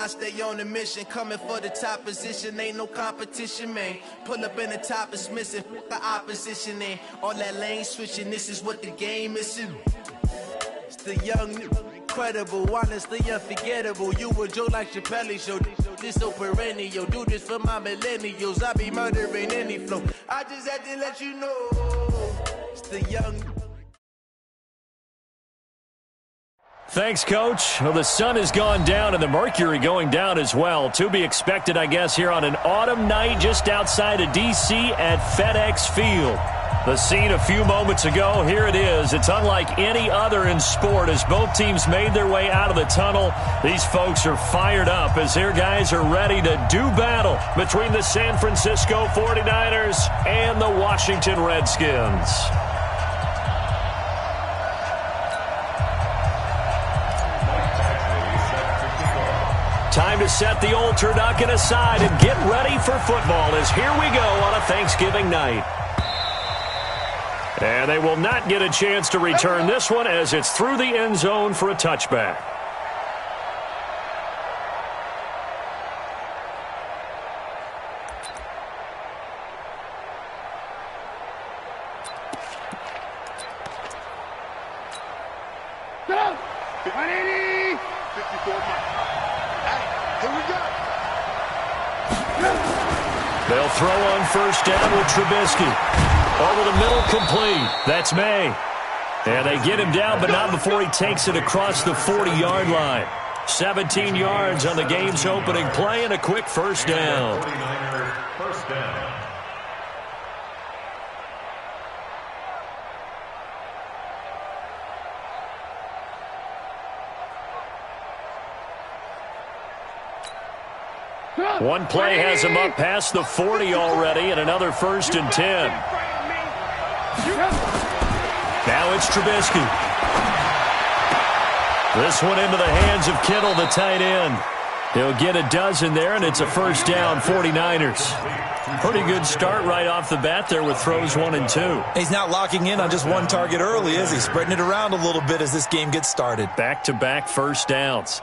I stay on a mission, coming for the top position, ain't no competition, man. Pull up in the top is missing, the opposition in. All that lane switching, this is what the game is. It's the young, incredible, honestly unforgettable. You a Joe like Chappelle show, this so perennial. Do this for my millennials, I be murdering any flow. I just had to let you know, it's the young. Thanks, Coach. Well, the sun has gone down and the mercury going down as well. To be expected, I guess, here on an autumn night just outside of D.C. at FedEx Field. The scene a few moments ago, here it is. It's unlike any other in sport as both teams made their way out of the tunnel. These folks are fired up as their guys are ready to do battle between the San Francisco 49ers and the Washington Redskins. Time to set the old turducken aside and get ready for football as here we go on a Thanksgiving night. And they will not get a chance to return this one as it's through the end zone for a touchback. They'll throw on first down with Trubisky. Over the middle, complete. That's May. And they get him down, but not before he takes it across the 40-yard line. 17 yards on the game's opening play and a quick first down. First down. One play has him up past the 40 already and another 1st and 10. Now it's Trubisky. This one into the hands of Kittle, the tight end. He'll get a dozen there, and it's a first down, 49ers. Pretty good start right off the bat there with throws 1 and 2. He's not locking in on just one target early, is he? Spreading it around a little bit as this game gets started. Back-to-back first downs.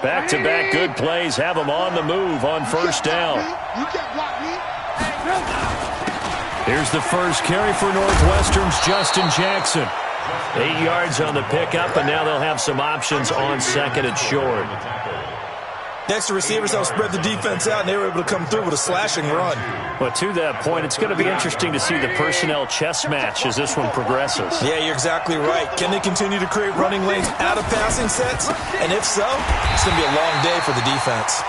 Back-to-back good plays have him on the move on first down. Here's the first carry for Northwestern's Justin Jackson. 8 yards on the pickup, and now they'll have some options on second and short. Next, the receivers help spread the defense out, and they were able to come through with a slashing run. But to that point, it's going to be interesting to see the personnel chess match as this one progresses. Yeah, you're exactly right. Can they continue to create running lanes out of passing sets? And if so, it's going to be a long day for the defense.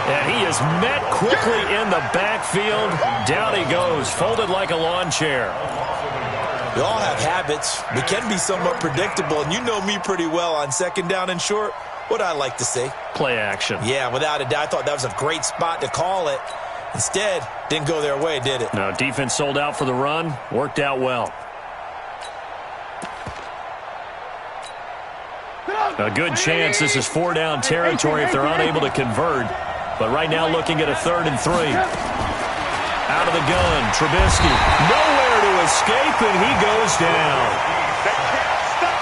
And he is met quickly in the backfield. Down he goes, folded like a lawn chair. We all have habits. We can be somewhat predictable, and you know me pretty well on second down and short. What I like to see. Play action. Yeah, without a doubt. I thought that was a great spot to call it. Instead, didn't go their way, did it? No, defense sold out for the run. Worked out well. A good chance this is 4-down territory if they're unable to convert. But right now looking at a 3rd and 3. Out of the gun, Trubisky. Nowhere to escape, and he goes down.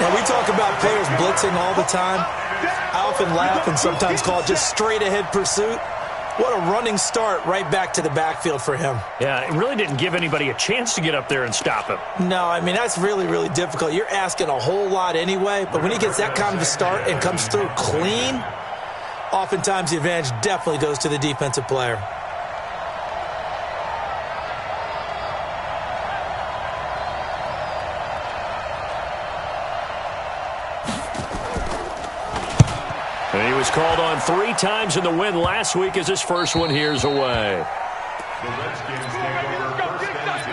And we talk about players blitzing all the time. I often laugh and sometimes call it just straight-ahead pursuit. What a running start right back to the backfield for him. Yeah, it really didn't give anybody a chance to get up there and stop him. No, I mean, that's really, really difficult. You're asking a whole lot anyway, but when he gets that kind of a start and comes through clean, oftentimes the advantage definitely goes to the defensive player. And he was called on 3 times in the win last week as his first one here's away. The Redskins take over first and 10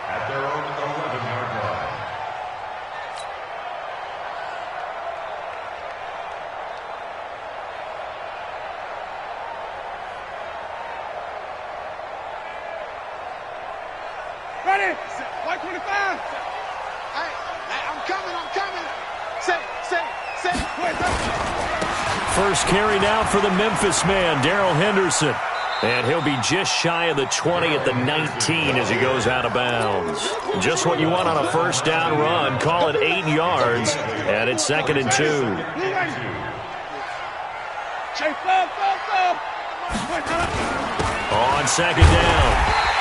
at their own 11-yard line. Ready? White 25. Hey, I'm coming. Say. First carry now for the Memphis man, Darrell Henderson. And he'll be just shy of the 20 at the 19 as he goes out of bounds. Just what you want on a first down run. Call it 8 yards, and it's 2nd and 2. On second down,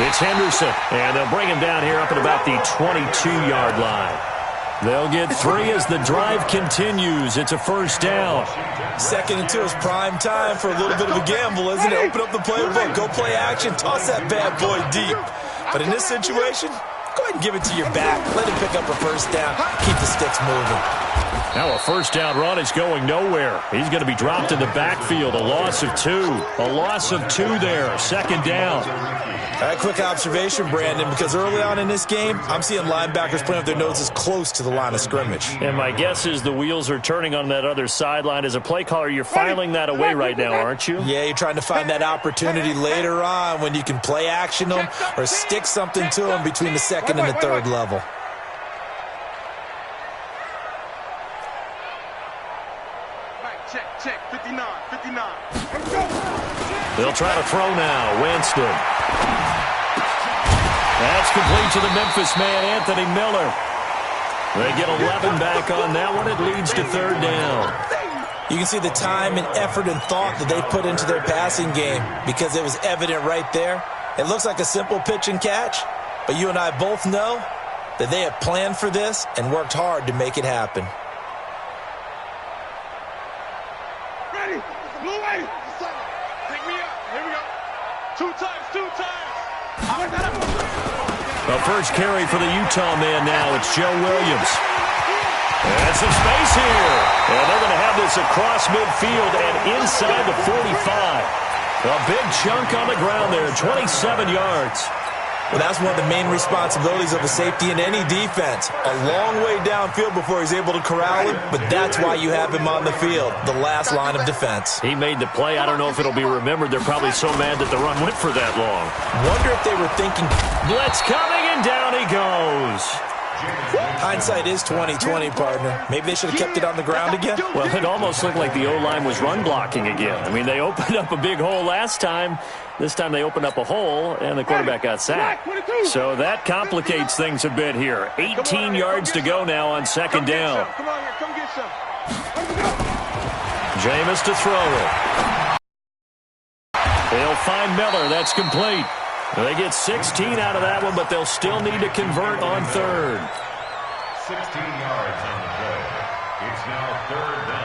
it's Henderson, and they'll bring him down here up at about the 22-yard line. They'll get 3 as the drive continues. It's a first down. 2nd and 2 is prime time for a little bit of a gamble, isn't it? Open up the playbook, go play action, toss that bad boy deep. But in this situation, go ahead and give it to your back. Let him pick up a first down. Keep the sticks moving. Now a first down run is going nowhere. He's going to be dropped in the backfield. A loss of 2. A loss of 2 there. 2nd down. All right, quick observation, Brandon, because early on in this game, I'm seeing linebackers playing with their noses close to the line of scrimmage. And my guess is the wheels are turning on that other sideline. As a play caller, you're filing that away right now, aren't you? Yeah, you're trying to find that opportunity later on when you can play action them or stick something to them between the 2nd and the 3rd level. Check, 59. They'll try to throw now. Winston. That's complete to the Memphis man, Anthony Miller. They get 11 back on that one. It leads to 3rd down. You can see the time and effort and thought that they put into their passing game because it was evident right there. It looks like a simple pitch and catch, but you and I both know that they have planned for this and worked hard to make it happen. Ready? Blue way. Pick me up. Here we go. 2 times. The first carry for the Utah man now. It's Joe Williams. And some space here. And they're going to have this across midfield and inside the 45. A big chunk on the ground there, 27 yards. Well, that's one of the main responsibilities of a safety in any defense. A long way downfield before he's able to corral him, but that's why you have him on the field, the last line of defense. He made the play. I don't know if it'll be remembered. They're probably so mad that the run went for that long. Wonder if they were thinking, blitz coming, and down he goes. Hindsight is 20/20, partner. Maybe they should have kept it on the ground again. Well, it almost looked like the O-line was run blocking again. I mean, they opened up a big hole last time. This time they opened up a hole, and the quarterback got sacked. So that complicates things a bit here. 18 yards to go now on 2nd down. Come on here. Come get some. Jameis to throw it. They'll find Miller. That's complete. They get 16 out of that one, but they'll still need to convert on 3rd. 16 yards on the play. It's now 3rd down.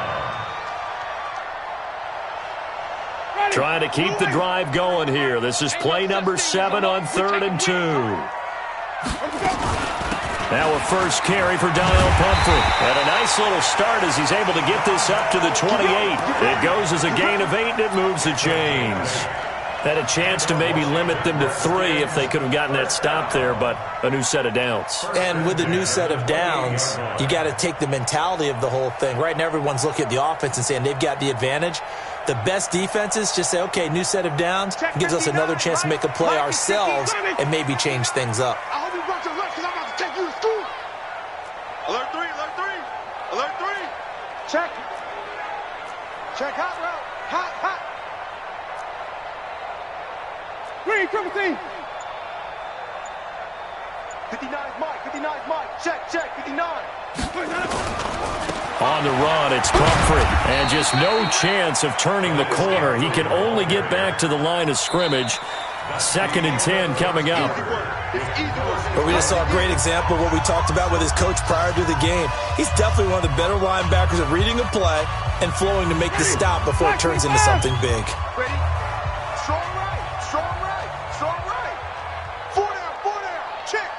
Trying to keep the drive going here. This is play number 7 on 3rd and 2. Now a first carry for Donnell Pumphrey. And a nice little start as he's able to get this up to the 28. It goes as a gain of 8, and it moves the chains. Had a chance to maybe limit them to 3 if they could have gotten that stop there, but a new set of downs. And with the new set of downs, you got to take the mentality of the whole thing. Right now, everyone's looking at the offense and saying they've got the advantage. The best defenses just say, okay, new set of downs, gives us another chance to make a play ourselves and maybe change things up. I hope you brought your lunch because I'm about to take you to school. Alert 3. Check. Hot route. Hot. Green, triple team. 59 is Mike. Check, 59. On the run, it's Pumphrey. And just no chance of turning the corner. He can only get back to the line of scrimmage. 2nd and 10 coming up. But we just saw a great example of what we talked about with his coach prior to the game. He's definitely one of the better linebackers at reading a play and flowing to make the stop before it turns into something big. Ready? Strong right. 4 down. Check.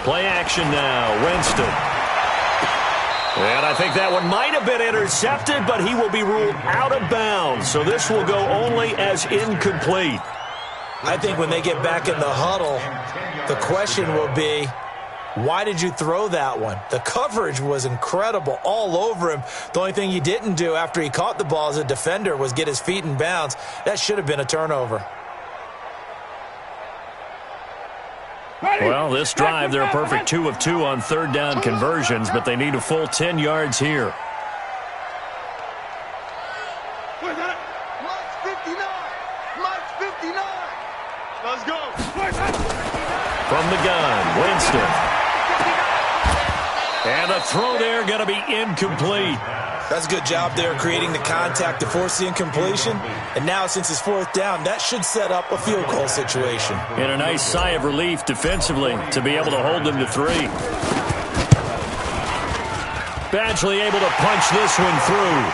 Play action now. Winston. And I think that one might have been intercepted, but he will be ruled out of bounds. So this will go only as incomplete. I think when they get back in the huddle, the question will be, why did you throw that one? The coverage was incredible all over him. The only thing he didn't do after he caught the ball as a defender was get his feet in bounds. That should have been a turnover. Well, this drive, they're a perfect 2 of 2 on 3rd down conversions, but they need a full 10 yards here. Mike's 59. Let's go. From the gun, Winston. And the throw there going to be incomplete. That's a good job there creating the contact to force the incompletion. And now, since it's fourth down, that should set up a field goal situation. And a nice sigh of relief defensively to be able to hold them to 3. Badgley able to punch this one through.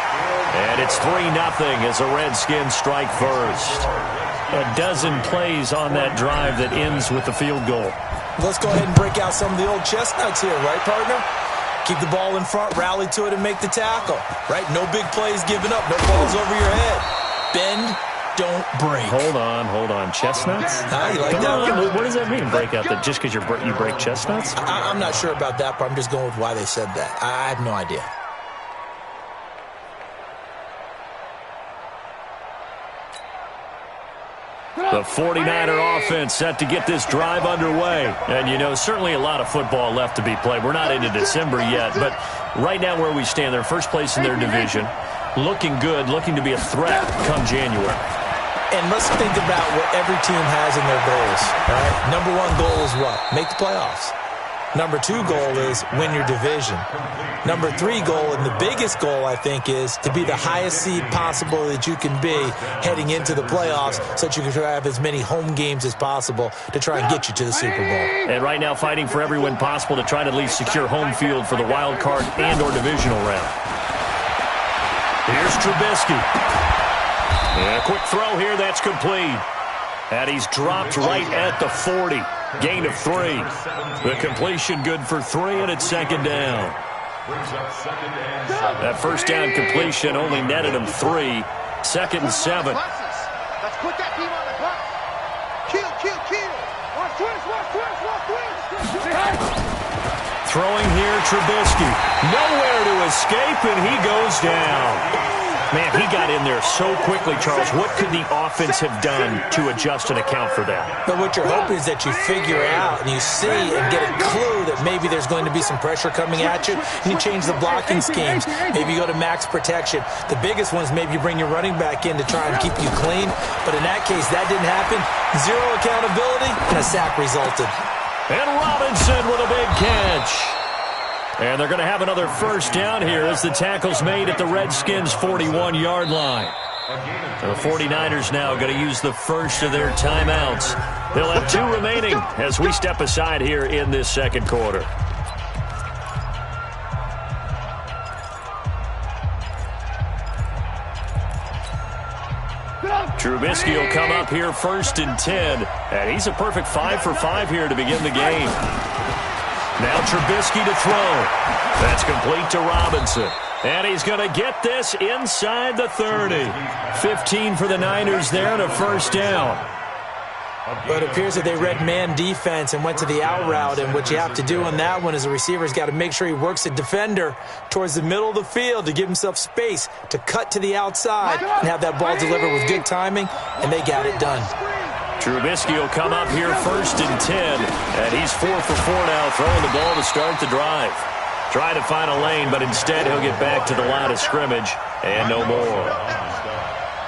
And it's 3-0 as the Redskins strike first. A dozen plays on that drive that ends with the field goal. Let's go ahead and break out some of the old chestnuts here, right, partner? Keep the ball in front, rally to it, and make the tackle, right? No big plays given up, no balls over your head. Bend, don't break. Hold on. Chestnuts? You like that one? What does that mean, break out? Just because you break chestnuts? I'm not sure about that, but I'm just going with why they said that. I have no idea. The 49er offense set to get this drive underway. And, certainly a lot of football left to be played. We're not into December yet, but right now where we stand, they're first place in their division. Looking good, looking to be a threat come January. And let's think about what every team has in their goals. All right? Number 1 goal is what? Make the playoffs. Number 2 goal is win your division. Number 3 goal, and the biggest goal, I think, is to be the highest seed possible that you can be heading into the playoffs so that you can have as many home games as possible to try and get you to the Super Bowl. And right now fighting for every win possible to try to at least secure home field for the wild card and or divisional round. Here's Trubisky. And a quick throw here, that's complete. And he's dropped right at the 40. Gain of 3. The completion good for 3, and it's second down. That first down completion only netted him 3. Second and 7. Let's put that team on the bus. Kill. Watch twist. Throwing here, Trubisky. Nowhere to escape, and he goes down. Man, he got in there so quickly, Charles. What could the offense have done to adjust and account for that? But what you're hoping is that you figure out and you see and get a clue that maybe there's going to be some pressure coming at you, and you change the blocking schemes. Maybe you go to max protection. The biggest one is maybe you bring your running back in to try and keep you clean. But in that case, that didn't happen. 0 accountability, and a sack resulted. And Robinson with a big catch. And they're going to have another first down here as the tackle's made at the Redskins' 41-yard line. The 49ers now going to use the first of their timeouts. They'll have 2 remaining as we step aside here in this second quarter. Trubisky will come up here first and 10. And he's a perfect 5 for 5 here to begin the game. Now Trubisky to throw. That's complete to Robinson. And he's going to get this inside the 30. 15 for the Niners there and a first down. But it appears that they read man defense and went to the out route. And what you have to do on that one is the receiver's got to make sure he works the defender towards the middle of the field to give himself space to cut to the outside and have that ball delivered with good timing. And they got it done. Trubisky will come up here first and 10, and he's 4 for 4 now, throwing the ball to start the drive. Try to find a lane, but instead he'll get back to the line of scrimmage, and no more.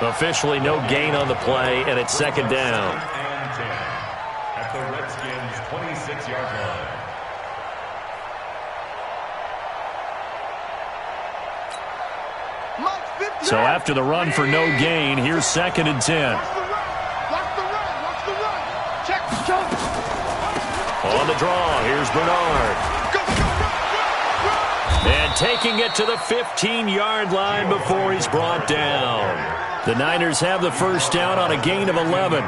Officially no gain on the play, and it's second down. At the Redskins' 26-yard line. So after the run for no gain, here's second and 10. On the draw, here's Bernard. And taking it to the 15-yard line before he's brought down. The Niners have the first down on a gain of 11.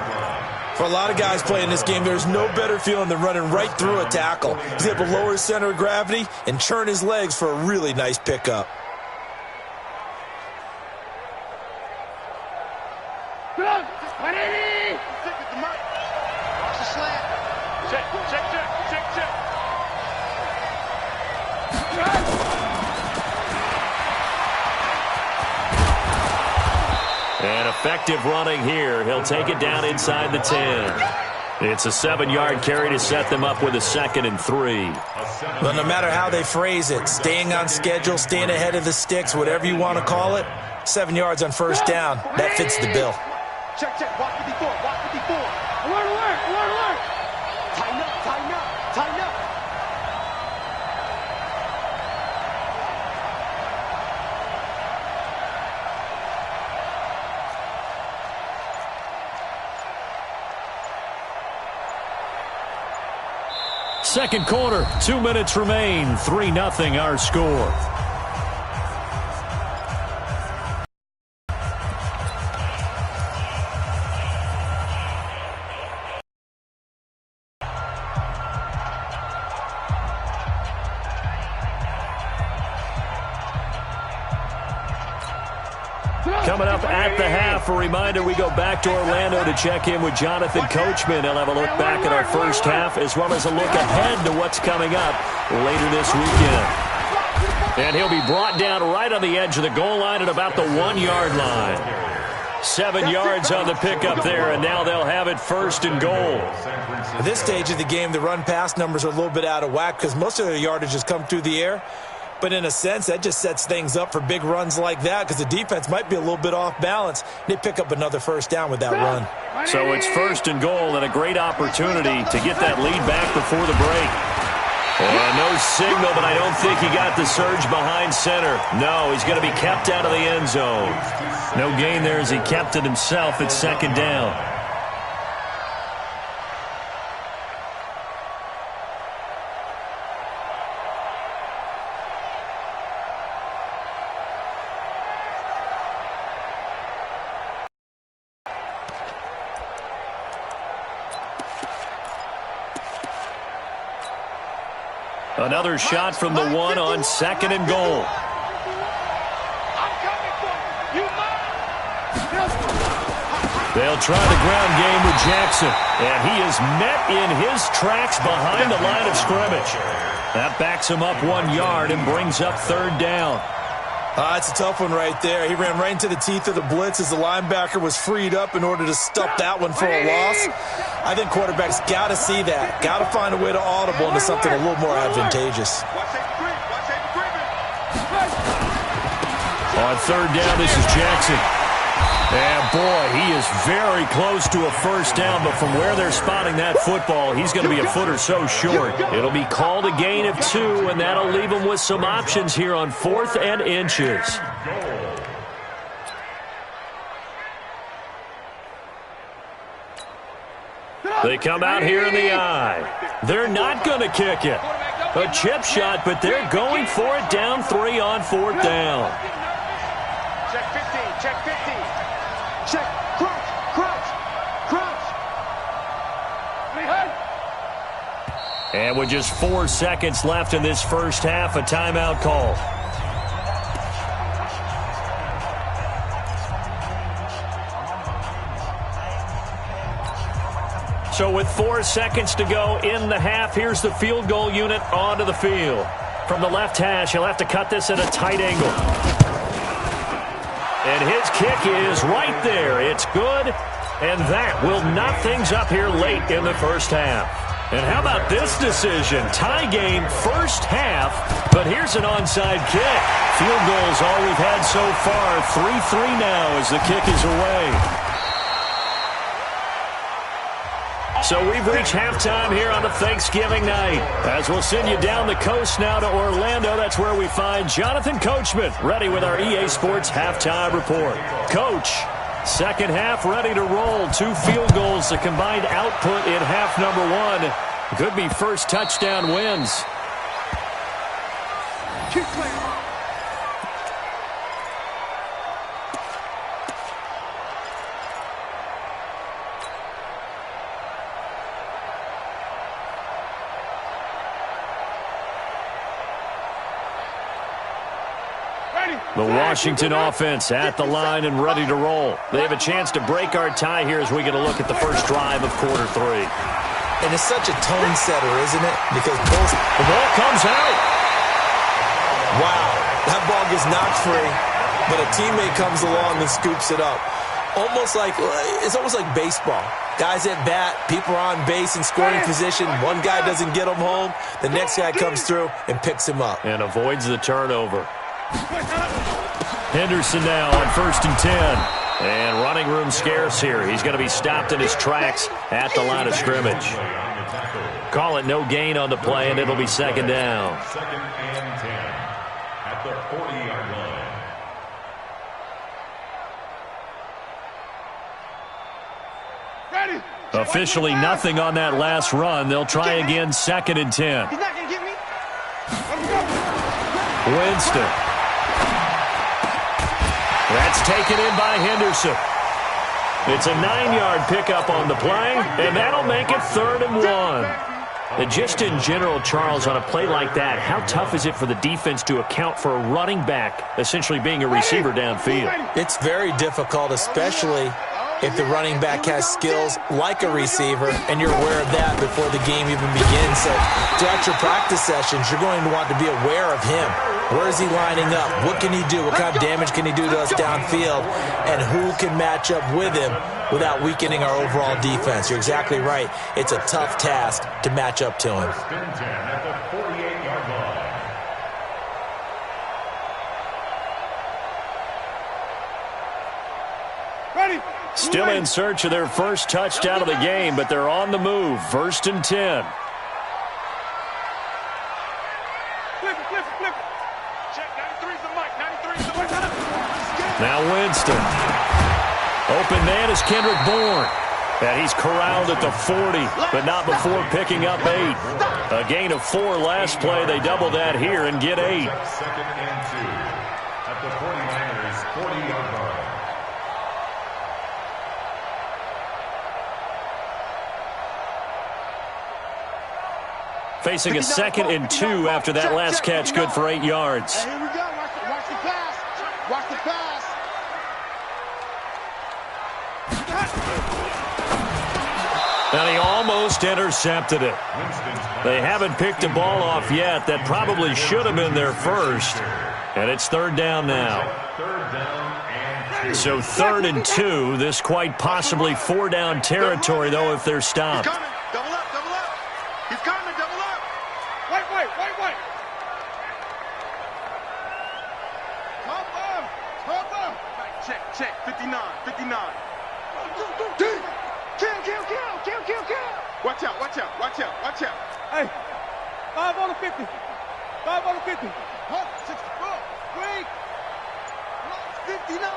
For a lot of guys playing this game, there's no better feeling than running right through a tackle. He's able to lower his center of gravity and churn his legs for a really nice pickup. And effective running here. He'll take it down inside the 10. It's a 7-yard carry to set them up with a second and 3. But no matter how they phrase it, staying on schedule, staying ahead of the sticks, whatever you want to call it, 7 yards on first down, that fits the bill. Check. Watch 54. Alert. Tighten up. Second quarter, 2 minutes remain. 3-0 our score. Coming up at the half, a reminder we go back to Orlando to check in with Jonathan Coachman. He'll have a look back at our first half as well as a look ahead to what's coming up later this weekend. And he'll be brought down right on the edge of the goal line at about the 1-yard line. 7 yards on the pickup there, and now they'll have it first and goal. At this stage of the game, the run-pass numbers are a little bit out of whack because most of their yardage has come through the air. But in a sense, that just sets things up for big runs like that because the defense might be a little bit off balance. They pick up another first down with that run. So it's first and goal and a great opportunity to get that lead back before the break. And no signal, but I don't think he got the surge behind center. No, he's going to be kept out of the end zone. No gain there as he kept it himself at second down. Another shot from the one on second and goal. They'll try the ground game with Jackson. And he is met in his tracks behind the line of scrimmage. That backs him up 1 yard and brings up third down. It's a tough one right there. He ran right into the teeth of the blitz as the linebacker was freed up in order to stop that one for a loss. I think quarterbacks got to see that. Got to find a way to audible into something a little more advantageous. On third down, this is Jackson. And, boy, he is very close to a first down, but from where they're spotting that football, he's going to be a foot or so short. It'll be called a gain of 2, and that'll leave him with some options here on 4th and inches. They come out here in the eye. They're not going to kick it. A chip shot, but they're going for it down 3 on 4th down. Check 15, check 15. Check, crouch. And with just 4 seconds left in this first half, a timeout call. So with 4 seconds to go in the half, here's the field goal unit onto the field. From the left hash, he'll have to cut this at a tight angle. And his kick is right there. It's good, and that will knock things up here late in the first half. And how about this decision? Tie game first half, but here's an onside kick. Field goal's all we've had so far. 3-3 now as the kick is away. So we've reached halftime here on a Thanksgiving night. As we'll send you down the coast now to Orlando, that's where we find Jonathan Coachman, ready with our EA Sports halftime report. Coach, second half ready to roll. 2 field goals, the combined output in half number 1. Could be first touchdown wins. The Washington offense at the line and ready to roll. They have a chance to break our tie here as we get a look at the first drive of quarter 3. And it's such a tone setter, isn't it? Because the ball comes out. Wow, that ball gets knocked free, but a teammate comes along and scoops it up. It's almost like baseball. Guys at bat, people are on base in scoring position. One guy doesn't get him home. The next guy comes through and picks him up. And avoids the turnover. Henderson now on 1st and 10. And running room scarce here. He's going to be stopped in his tracks at the line of scrimmage. Call it no gain on the play, and it'll be second down. Second and 10 at the 40-yard line. A Officially nothing on that last run. They'll try again, 2nd and 10. He's not going to get me. Winston. That's taken in by Henderson. It's a 9-yard pickup on the play, and that'll make it 3rd and 1. And just in general, Charles, on a play like that, how tough is it for the defense to account for a running back essentially being a receiver downfield? It's very difficult, especially if the running back has skills like a receiver, and you're aware of that before the game even begins. So throughout your practice sessions, you're going to want to be aware of him. Where is he lining up? What can he do? What kind of damage can he do to us downfield? And who can match up with him without weakening our overall defense? You're exactly right. It's a tough task to match up to him. First and 10 at the 48-yard line. Ready. Still in search of their first touchdown of the game, but they're on the move. 1st and 10. Flip it. Check, 93's the mic. 93's the mic. Now Winston. Open man is Kendrick Bourne. And he's corralled at the 40, but not before picking up 8. A gain of 4 last play. They double that here and get 8. 2nd and 2 at the 49ers 40-yard line. Facing a 2nd and 2 after that last catch, good for 8 yards. Here we go. Watch the pass. Watch the pass. And he almost intercepted it. They haven't picked a ball off yet. That probably should have been their first. And it's 3rd down now. 3rd down and 2. So 3rd and 2. This quite possibly 4-down territory, though, if they're stopped. He's coming. Double up. He's coming. Double up. Wait. Come on. Check. 59. Kill. Watch out. Hey, 5 on the 50. 5 on the 50. 64. Wait. Mike's 59.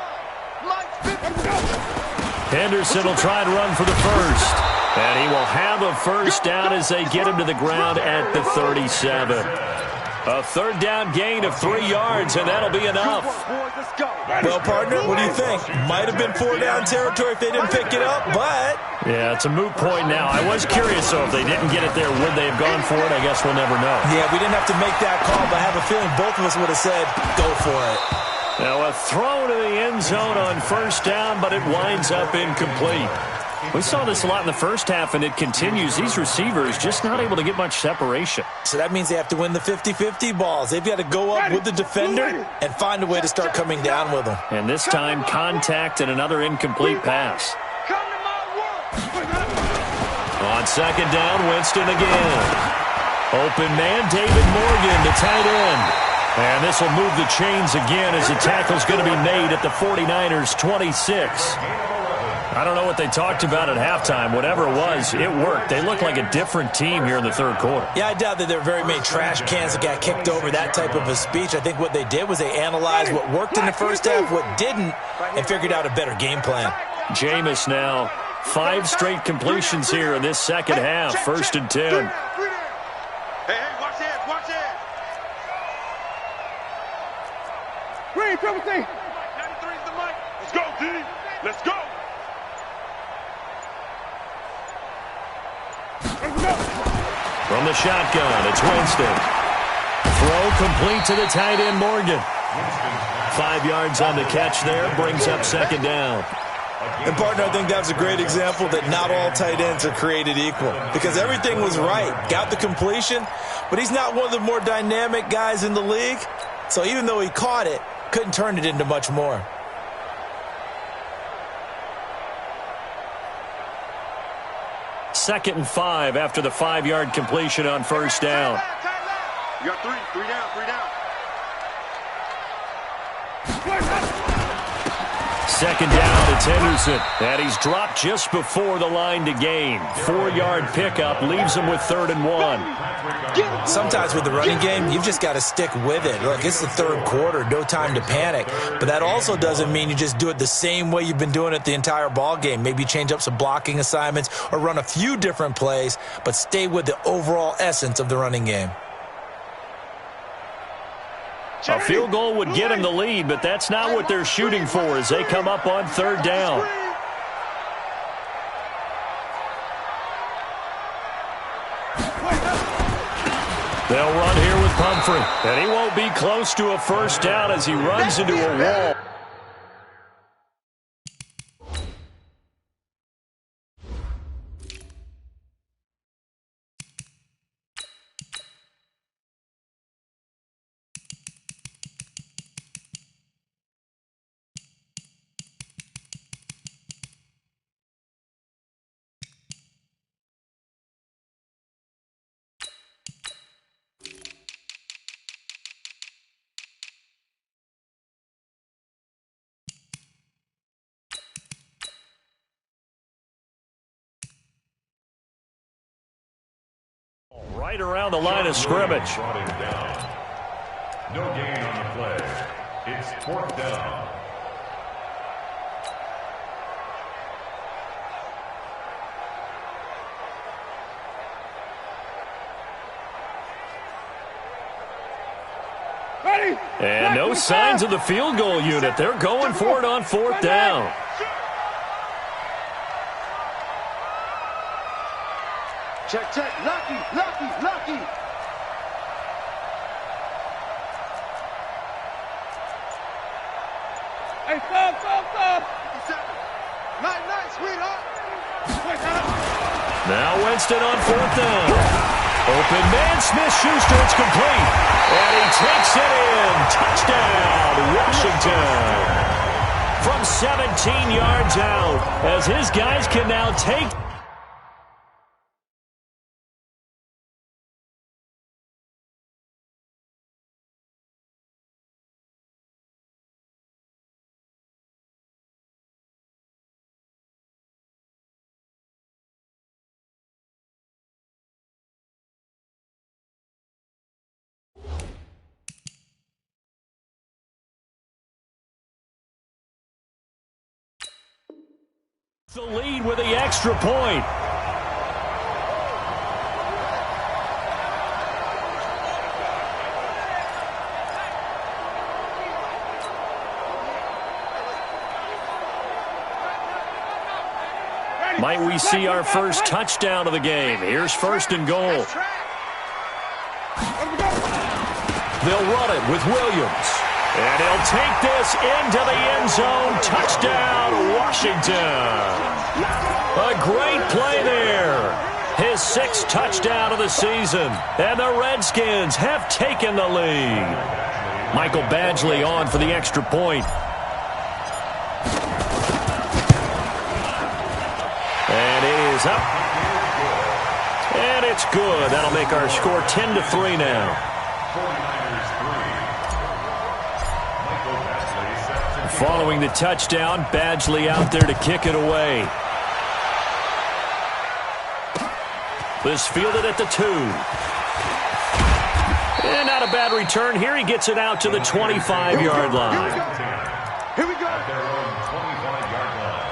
Henderson will try to run for the first. And he will have a first down as they get him to the ground at the 37. A 3rd down gain of 3 yards, and that'll be enough. Well, partner, what do you think? Might have been 4-down territory if they didn't pick it up, but... Yeah, it's a moot point now. I was curious, though, if they didn't get it there, would they have gone for it? I guess we'll never know. Yeah, we didn't have to make that call, but I have a feeling both of us would have said, go for it. Now a throw to the end zone on 1st down, but it winds up incomplete. We saw this a lot in the first half, and it continues. These receivers just not able to get much separation. So that means they have to win the 50-50 balls. They've got to go up with the defender and find a way to start coming down with them. And this time, contact and another incomplete pass. On 2nd down, Winston again. Open man, David Morgan, the tight end. And this will move the chains again as the tackle's going to be made at the 49ers' 26. I don't know what they talked about at halftime. Whatever it was, it worked. They look like a different team here in the 3rd quarter. Yeah, I doubt that there were very many trash cans that got kicked over, that type of a speech. I think what they did was they analyzed what worked in the first half, what didn't, and figured out a better game plan. Jameis now, 5 straight completions here in this 2nd half. 1st and 10. Hey, watch it. Green, triple T. 93's the mic. Let's go, D. Let's go. From the shotgun, it's Winston. Throw complete to the tight end, Morgan. 5 yards on the catch there, brings up 2nd down. And, partner, I think that was a great example that not all tight ends are created equal because everything was right. Got the completion, but he's not one of the more dynamic guys in the league. So even though he caught it, couldn't turn it into much more. Second and 5 after the 5-yard completion on 1st down. You got 3 down. second down. It's Henderson. And he's dropped just before the line to gain. 4-yard pickup leaves him with 3rd and 1. Sometimes with the running game, you've just got to stick with it. Look, it's the 3rd quarter, no time to panic. But that also doesn't mean you just do it the same way you've been doing it the entire ball game. Maybe change up some blocking assignments or run a few different plays, but stay with the overall essence of the running game. A field goal would get him the lead, but that's not what they're shooting for as they come up on 3rd down. They'll run here with Pumphrey, and he won't be close to a 1st down as he runs into a wall. Right around the line of scrimmage. No gain on the play. It's 4th down. And no signs of the field goal unit. They're going for it on 4th down. Check, check. Lucky, lucky, lucky. Hey, stop. Night, night, sweetheart. Now Winston on 4th down. Open man, Smith-Schuster, it's complete. And he takes it in. Touchdown, Washington. From 17 yards out, as his guys can now take... the lead with the extra point. Might we see our first touchdown of the game? Here's 1st and goal. They'll run it with Williams. And he'll take this into the end zone. Touchdown, Washington. A great play there. His 6th touchdown of the season. And the Redskins have taken the lead. Michael Badgley on for the extra point. And it is up. And it's good. That'll make our score 10-3 now. Following the touchdown, Badgley out there to kick it away. This fielded at the 2. And not a bad return here. He gets it out to the 25-yard line. Here we go. At their own 25-yard line.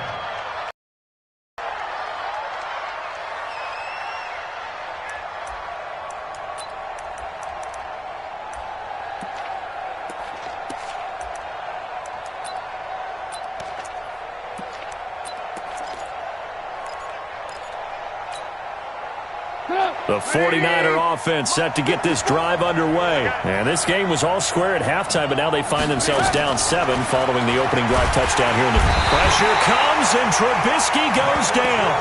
The 49er offense set to get this drive underway. And this game was all square at halftime, but now they find themselves down 7 following the opening drive touchdown here. Pressure comes, and Trubisky goes down.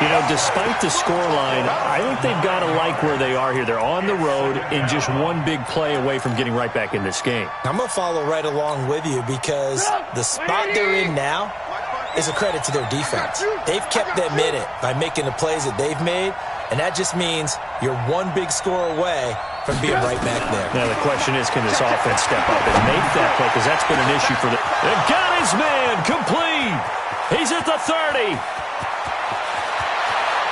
You know, despite the scoreline, I think they've got to like where they are here. They're on the road and just one big play away from getting right back in this game. I'm going to follow right along with you because the spot they're in now is a credit to their defense. They've kept them in it by making the plays that they've made. And that just means you're one big score away from being right back there. Now the question is, can this offense step up and make that play? Because that's been an issue for them. They've got his man complete. He's at the 30.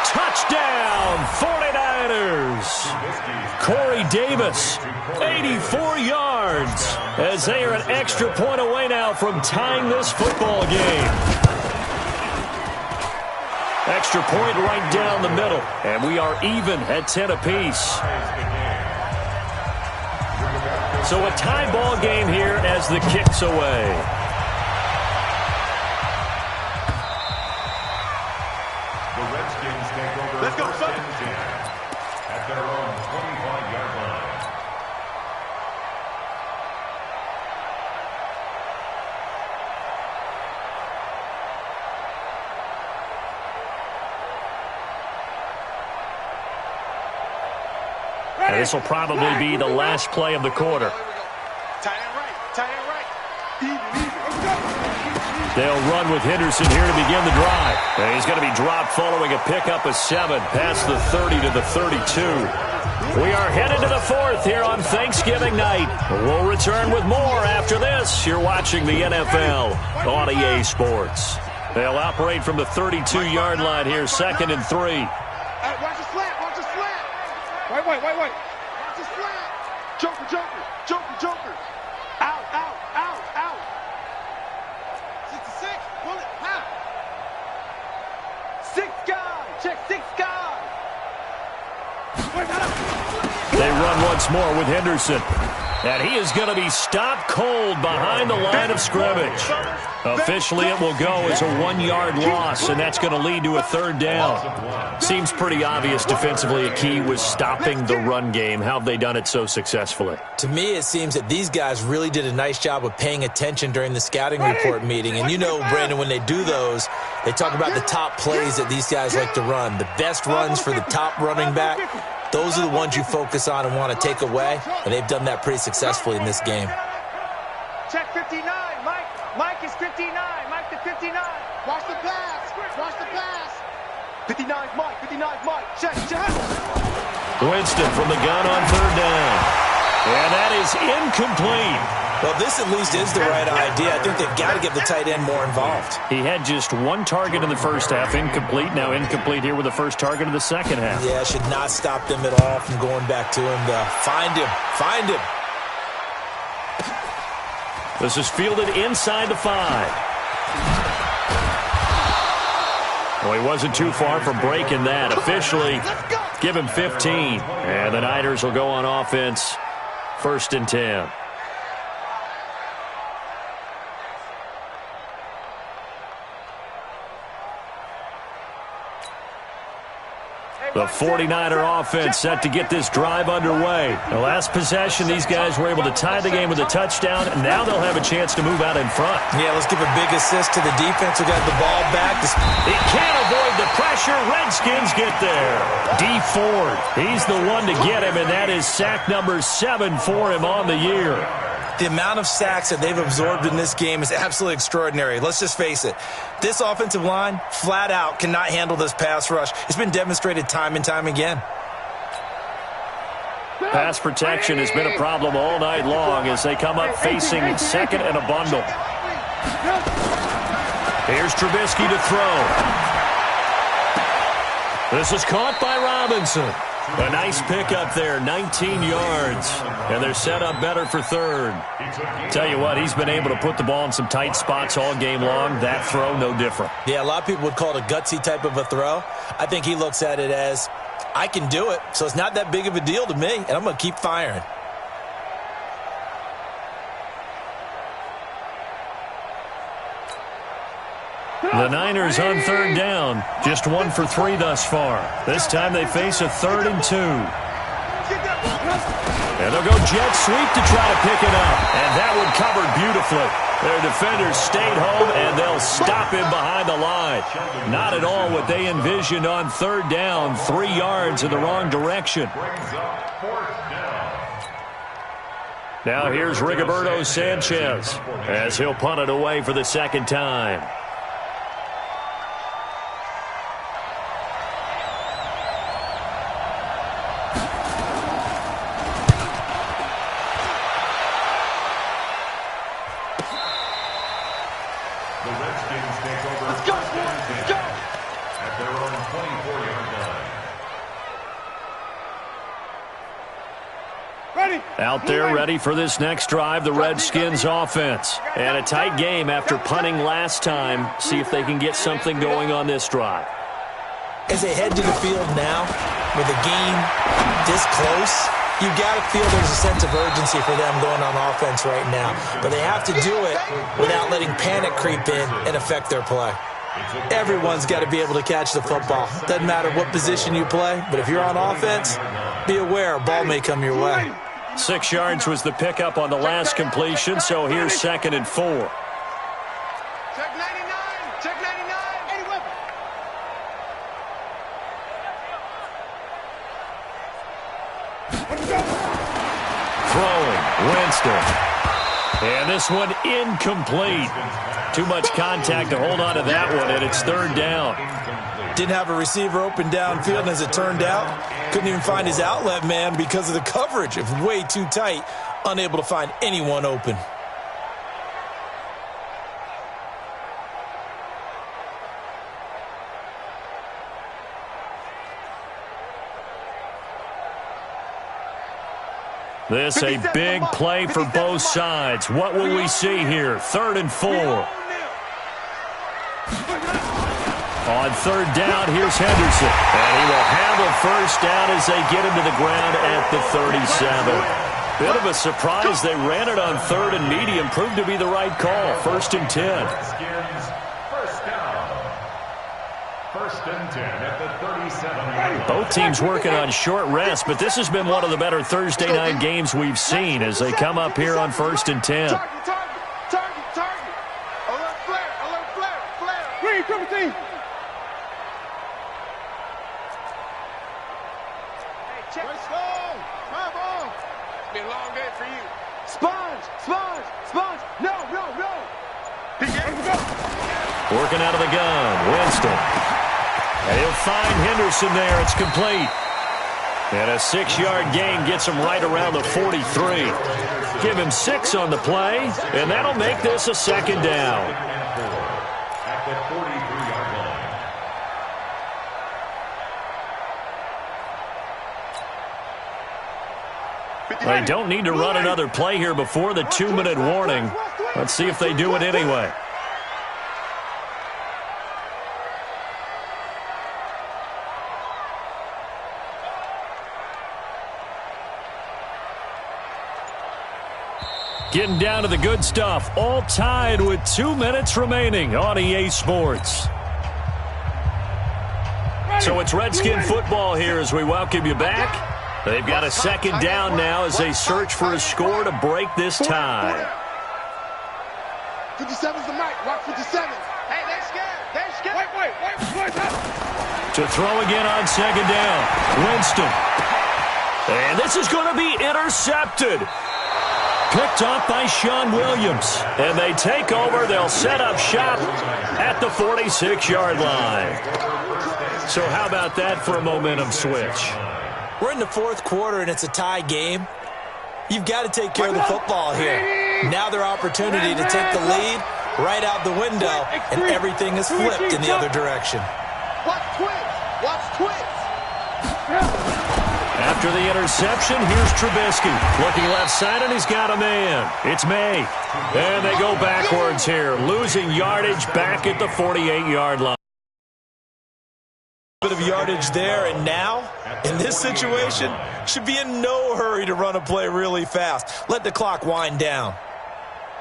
Touchdown, 49ers. Corey Davis, 84 yards, as they are an extra point away now from tying this football game. Extra point right down the middle, and we are even at 10 apiece. So a tie ball game here as the kick's away. Let's go, son. At their own 25-yard line. And this will probably be the last play of the quarter. Tie it right. Tie it right. Even. They'll run with Henderson here to begin the drive. And he's going to be dropped following a pickup of 7 past the 30 to the 32. We are headed to the 4th here on Thanksgiving night. We'll return with more after this. You're watching the NFL on EA Sports. They'll operate from the 32-yard line here, 2nd and 3. Watch the slant. Watch the slant. Wait. Watch the slant. Joker. Out. 66. Pull it. How? 6 guys. Check 6 guys. They run once more with Henderson. And he is going to be stopped cold behind the line of scrimmage. Officially, it will go as a 1-yard loss, and that's going to lead to a 3rd down. Seems pretty obvious defensively a key was stopping the run game. How have they done it so successfully? To me, it seems that these guys really did a nice job of paying attention during the scouting report meeting. And you know, Brandon, when they do those, they talk about the top plays that these guys like to run. The best runs for the top running back. Those are the ones you focus on and want to take away, and they've done that pretty successfully in this game. Check 59, Mike. Mike is 59. Mike to 59. Watch the pass. 59's Mike. Check. Winston from the gun on 3rd down. And that is incomplete. Well, this at least is the right idea. I think they've got to get the tight end more involved. He had just 1 target in the first half, incomplete. Now incomplete here with the first target of the second half. Yeah, should not stop them at all from going back to him to find him. This is fielded inside the 5. Well, he wasn't too far from breaking that. Officially, give him 15. And the Niners will go on offense, 1st and 10. The 49er offense set to get this drive underway. The last possession, these guys were able to tie the game with a touchdown, and now they'll have a chance to move out in front. Yeah, let's give a big assist to the defense who got the ball back. He can't avoid the pressure. Redskins get there. D. Ford, he's the one to get him, and that is sack number 7 for him on the year. The amount of sacks that they've absorbed in this game is absolutely extraordinary. Let's just face it. This offensive line, flat out, cannot handle this pass rush. It's been demonstrated time and time again. Pass protection has been a problem all night long as they come up facing 2nd and a bundle. Here's Trubisky to throw. This is caught by Robinson. A nice pickup there, 19 yards. And they're set up better for 3rd. Tell you what, he's been able to put the ball in some tight spots all game long. That throw, no different. Yeah, a lot of people would call it a gutsy type of a throw. I think he looks at it as, I can do it, so it's not that big of a deal to me, and I'm going to keep firing. The Niners on 3rd down. Just 1 for 3 thus far. This time they face a 3rd and 2. And they'll go jet sweep to try to pick it up. And that one covered beautifully. Their defenders stayed home, and they'll stop him behind the line. Not at all what they envisioned on 3rd down. 3 yards in the wrong direction. Now here's Rigoberto Sanchez as he'll punt it away for the 2nd time. The Redskins take over. Let's go, boys. Let's go. At their own 24-yard line. Ready. Out there ready for this next drive, the Redskins offense. And a tight game after punting last time. See if they can get something going on this drive. As they head to the field now, with the game this close, you got to feel there's a sense of urgency for them going on offense right now. But they have to do it without letting panic creep in and affect their play. Everyone's got to be able to catch the football. Doesn't matter what position you play, but if you're on offense, be aware a ball may come your way. 6 yards was the pickup on the last completion, so here's 2nd and 4. Check 99. Check 99. Any weapon. Throwing, Winston. And this one incomplete. Too much contact to hold on to that one, and it's 3rd down. Didn't have a receiver open downfield, and as it turned out, couldn't even find his outlet man because of the coverage. It was way too tight, unable to find anyone open. This a big play for both sides. What will we see here? 3rd and 4. On 3rd down, here's Henderson. And he will handle 1st down as they get him to the ground at the 37. Bit of a surprise. They ran it on 3rd and medium. Proved to be the right call. 1st and 10. Redskins, 1st down. 1st and 10 at the 37. Both teams working on short rest, but this has been one of the better Thursday night games we've seen as they come up here on 1st and 10. Target. Alert flare. Green, triple team. Check. Let's go. Come on. It's been a long day for you. Sponge. No. Working out of the gun, Winston. And he'll find Henderson there. It's complete. And a 6-yard gain gets him right around the 43. Give him 6 on the play, and that'll make this a 2nd down. At the 43-yard line. They don't need to run another play here before the 2-minute warning. Let's see if they do it anyway. Getting down to the good stuff. All tied with 2 minutes remaining on EA Sports. So it's Redskin football here as we welcome you back. They've got a 2nd down now as they search for a score to break this tie. 57's the mic. Rock 57. Hey, they're scared. Wait. To throw again on 2nd down. Winston. And this is going to be intercepted. Picked off by Sean Williams. And they take over. They'll set up shop at the 46-yard line. So how about that for a momentum switch? We're in the 4th quarter, and it's a tie game. You've got to take care of the football here. Now their opportunity to take the lead right out the window, and everything is flipped in the other direction. Watch twins. After the interception, here's Trubisky. Looking left side, and he's got a man. It's May. And they go backwards here, losing yardage back at the 48-yard line. Bit of yardage there, and now, in this situation, should be in no hurry to run a play really fast. Let the clock wind down.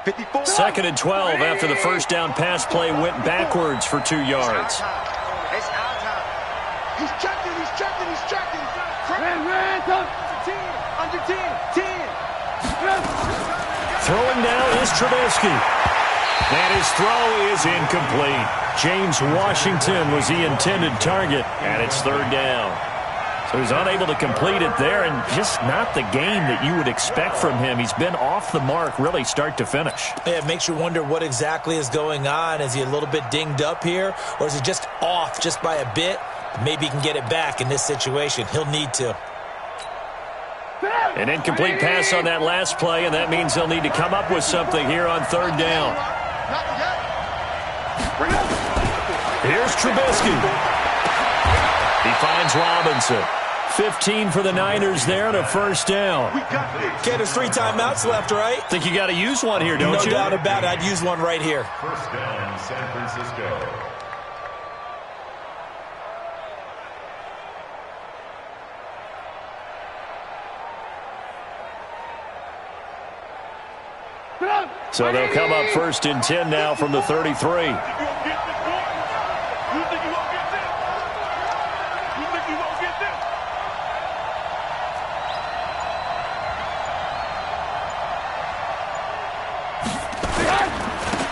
54. 2nd and 12 after the 1st down pass play went backwards for 2 yards. It's our time. He's checking. Ran, under 10. Throwing now is Trubisky. And his throw is incomplete. James Washington was the intended target, and it's 3rd down. So he's unable to complete it there, and just not the game that you would expect from him. He's been off the mark really start to finish. Yeah, it makes you wonder what exactly is going on. Is he a little bit dinged up here, or is he just off just by a bit? Maybe he can get it back in this situation. He'll need to. An incomplete pass on that last play, and that means they'll need to come up with something here on 3rd down. Here's Trubisky. He finds Robinson. 15 for the Niners there and a first down. Okay, there's 3 timeouts left, right? Think you got to use one here, don't you? No doubt about it. I'd use one right here. First down, San Francisco. So they'll come up first and 10 now from the 33.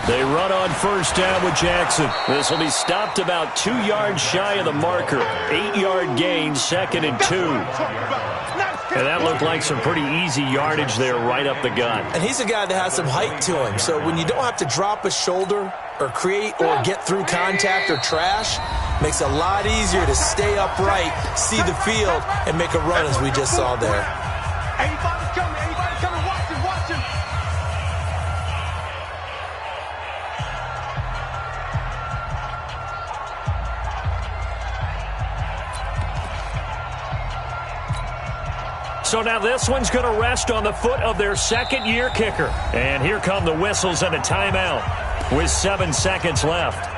They run on first down with Jackson. This will be stopped about 2 yards shy of the marker. 8-yard gain, 2nd and 2. And that looked like some pretty easy yardage there right up the gut. And he's a guy that has some height to him. So when you don't have to drop a shoulder or create or get through contact or trash, makes it a lot easier to stay upright, see the field, and make a run as we just saw there. Anybody's coming, watch him. So now this one's going to rest on the foot of their second-year kicker. And here come the whistles and a timeout with 7 seconds left.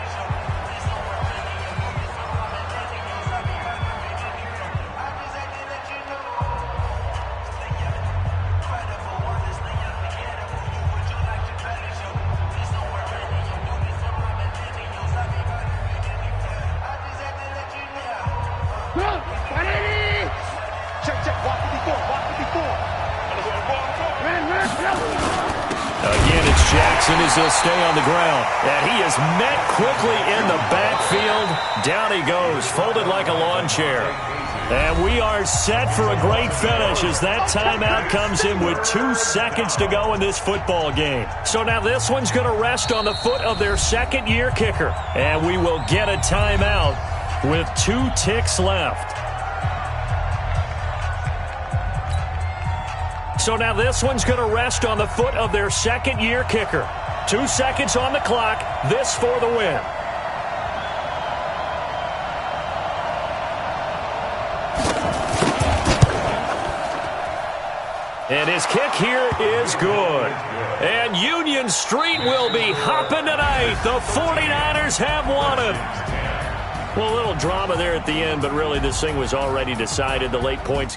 Again, it's Jackson as he'll stay on the ground. And he is met quickly in the backfield. Down he goes, folded like a lawn chair. And we are set for a great finish as that timeout comes in with 2 seconds to go in this football game. So now this one's going to rest on the foot of their second-year kicker. And we will get a timeout with 2 ticks left. So now this one's going to rest on the foot of their second-year kicker. 2 seconds on the clock. This for the win. And his kick here is good. And Union Street will be hopping tonight. The 49ers have won it. Well, a little drama there at the end, but really this thing was already decided. The late points